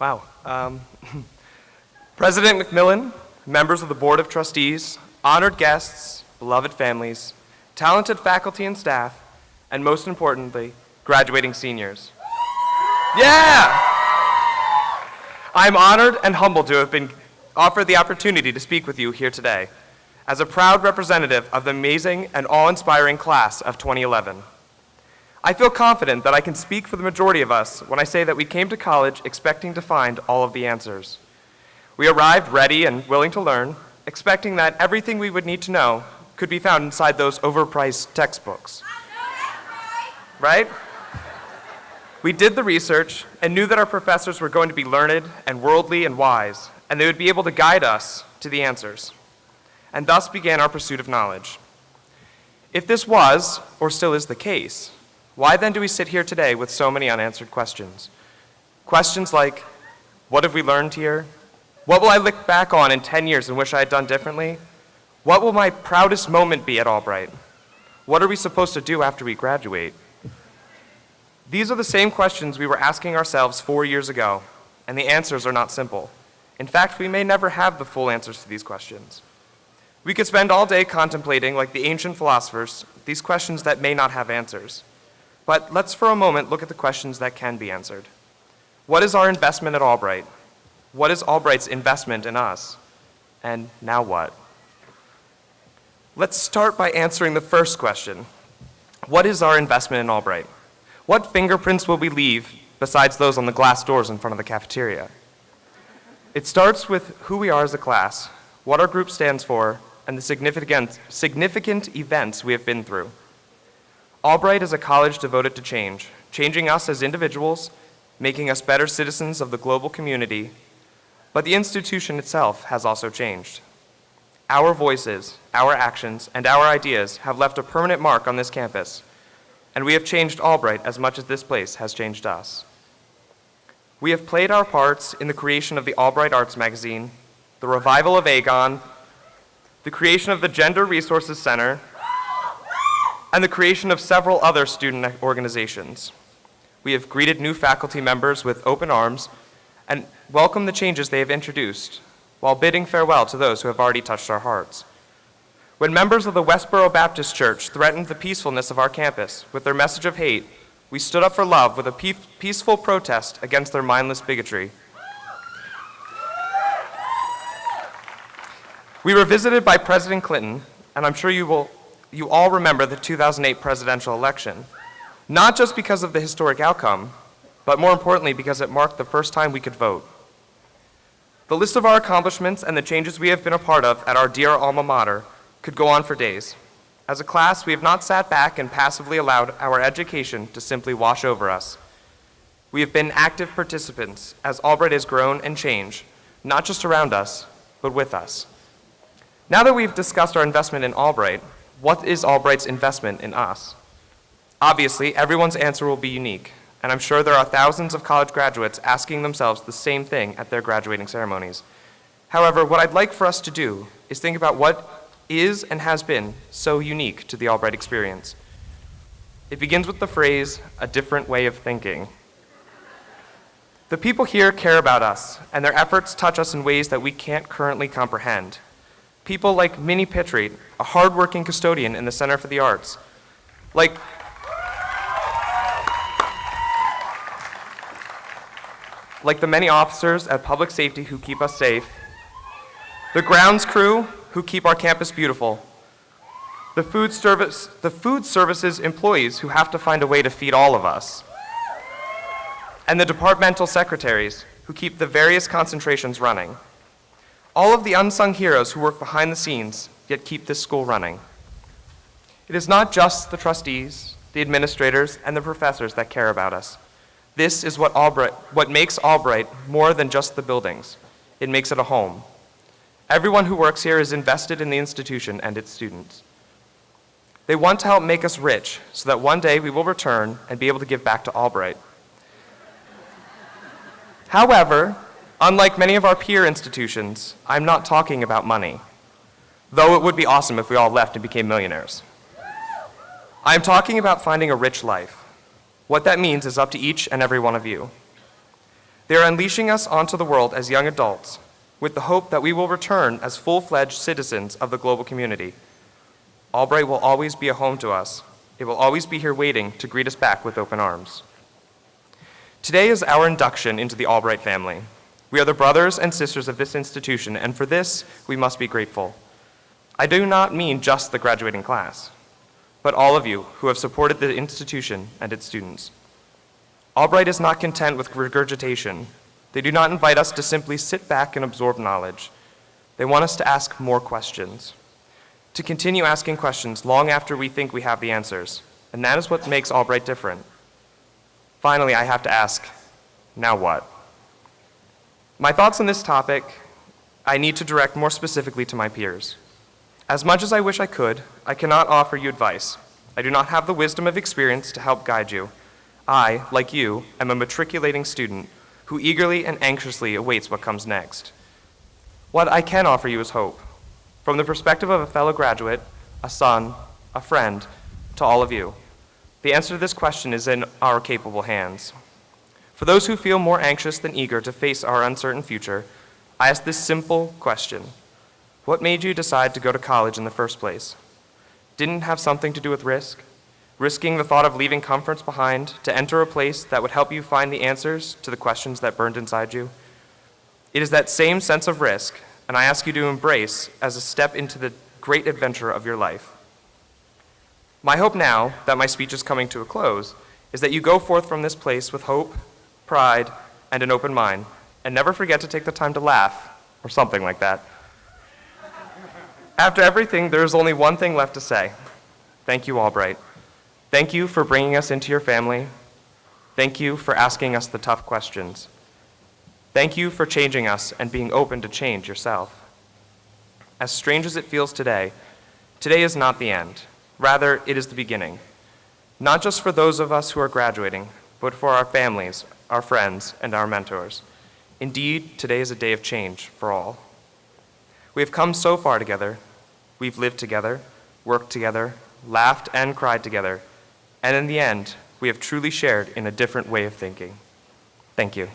Wow. President McMillan, members of the Board of Trustees, honored guests, beloved families, talented faculty and staff, and most importantly, graduating seniors. Yeah! I'm honored and humbled to have been offered the opportunity to speak with you here today as a proud representative of the amazing and awe-inspiring class of 2011. I feel confident that I can speak for the majority of us when I say that we came to college expecting to find all of the answers. We arrived ready and willing to learn, expecting that everything we would need to know could be found inside those overpriced textbooks. Right? We did the research and knew that our professors were going to be learned and worldly and wise, and they would be able to guide us to the answers. And thus began our pursuit of knowledge. If this was, or still is the case, why then do we sit here today with so many unanswered questions? Questions like, what have we learned here? What will I look back on in 10 years and wish I had done differently? What will my proudest moment be at Albright? What are we supposed to do after we graduate? These are the same questions we were asking ourselves 4 years ago, and the answers are not simple. In fact, we may never have the full answers to these questions. We could spend all day contemplating, like the ancient philosophers, these questions that may not have answers. But let's for a moment look at the questions that can be answered. What is our investment at Albright? What is Albright's investment in us? And now what? Let's start by answering the first question. What is our investment in Albright? What fingerprints will we leave besides those on the glass doors in front of the cafeteria? It starts with who we are as a class, what our group stands for, and the significant events we have been through. Albright is a college devoted to change, changing us as individuals, making us better citizens of the global community, but the institution itself has also changed. Our voices, our actions, and our ideas have left a permanent mark on this campus, and we have changed Albright as much as this place has changed us. We have played our parts in the creation of the Albright Arts Magazine, the revival of Aegon, the creation of the Gender Resources Center, and the creation of several other student organizations. We have greeted new faculty members with open arms and welcomed the changes they have introduced, while bidding farewell to those who have already touched our hearts. When members of the Westboro Baptist Church threatened the peacefulness of our campus with their message of hate, we stood up for love with a peaceful protest against their mindless bigotry. We were visited by President Clinton, and I'm sure you all remember the 2008 presidential election, not just because of the historic outcome, but more importantly because it marked the first time we could vote. The list of our accomplishments and the changes we have been a part of at our dear alma mater could go on for days. As a class, we have not sat back and passively allowed our education to simply wash over us. We have been active participants as Albright has grown and changed, not just around us, but with us. Now that we've discussed our investment in Albright, what is Albright's investment in us? Obviously, everyone's answer will be unique, and I'm sure there are thousands of college graduates asking themselves the same thing at their graduating ceremonies. However, what I'd like for us to do is think about what is and has been so unique to the Albright experience. It begins with the phrase, a different way of thinking. The people here care about us, and their efforts touch us in ways that we can't currently comprehend. People like Minnie Pittreat, a hardworking custodian in the Center for the Arts, like the many officers at Public Safety who keep us safe, the grounds crew who keep our campus beautiful, the food services employees who have to find a way to feed all of us, and the departmental secretaries who keep the various concentrations running. All of the unsung heroes who work behind the scenes, yet keep this school running. It is not just the trustees, the administrators, and the professors that care about us. This is what makes Albright more than just the buildings. It makes it a home. Everyone who works here is invested in the institution and its students. They want to help make us rich so that one day we will return and be able to give back to Albright. However, unlike many of our peer institutions, I'm not talking about money, though it would be awesome if we all left and became millionaires. I'm talking about finding a rich life. What that means is up to each and every one of you. They are unleashing us onto the world as young adults with the hope that we will return as full-fledged citizens of the global community. Albright will always be a home to us. It will always be here waiting to greet us back with open arms. Today is our induction into the Albright family. We are the brothers and sisters of this institution, and for this, we must be grateful. I do not mean just the graduating class, but all of you who have supported the institution and its students. Albright is not content with regurgitation. They do not invite us to simply sit back and absorb knowledge. They want us to ask more questions, to continue asking questions long after we think we have the answers, and that is what makes Albright different. Finally, I have to ask, now what? My thoughts on this topic, I need to direct more specifically to my peers. As much as I wish I could, I cannot offer you advice. I do not have the wisdom of experience to help guide you. I, like you, am a matriculating student who eagerly and anxiously awaits what comes next. What I can offer you is hope. From the perspective of a fellow graduate, a son, a friend, to all of you, the answer to this question is in our capable hands. For those who feel more anxious than eager to face our uncertain future, I ask this simple question. What made you decide to go to college in the first place? Didn't it have something to do with risk? Risking the thought of leaving comforts behind to enter a place that would help you find the answers to the questions that burned inside you? It is that same sense of risk, and I ask you to embrace as a step into the great adventure of your life. My hope now that my speech is coming to a close is that you go forth from this place with hope, pride, and an open mind, and never forget to take the time to laugh, or something like that. After everything, there is only one thing left to say. Thank you, Albright. Thank you for bringing us into your family. Thank you for asking us the tough questions. Thank you for changing us and being open to change yourself. As strange as it feels today, today is not the end. Rather, it is the beginning. Not just for those of us who are graduating, but for our families, our friends, and our mentors. Indeed, today is a day of change for all. We have come so far together. We've lived together, worked together, laughed and cried together, and in the end, we have truly shared in a different way of thinking. Thank you.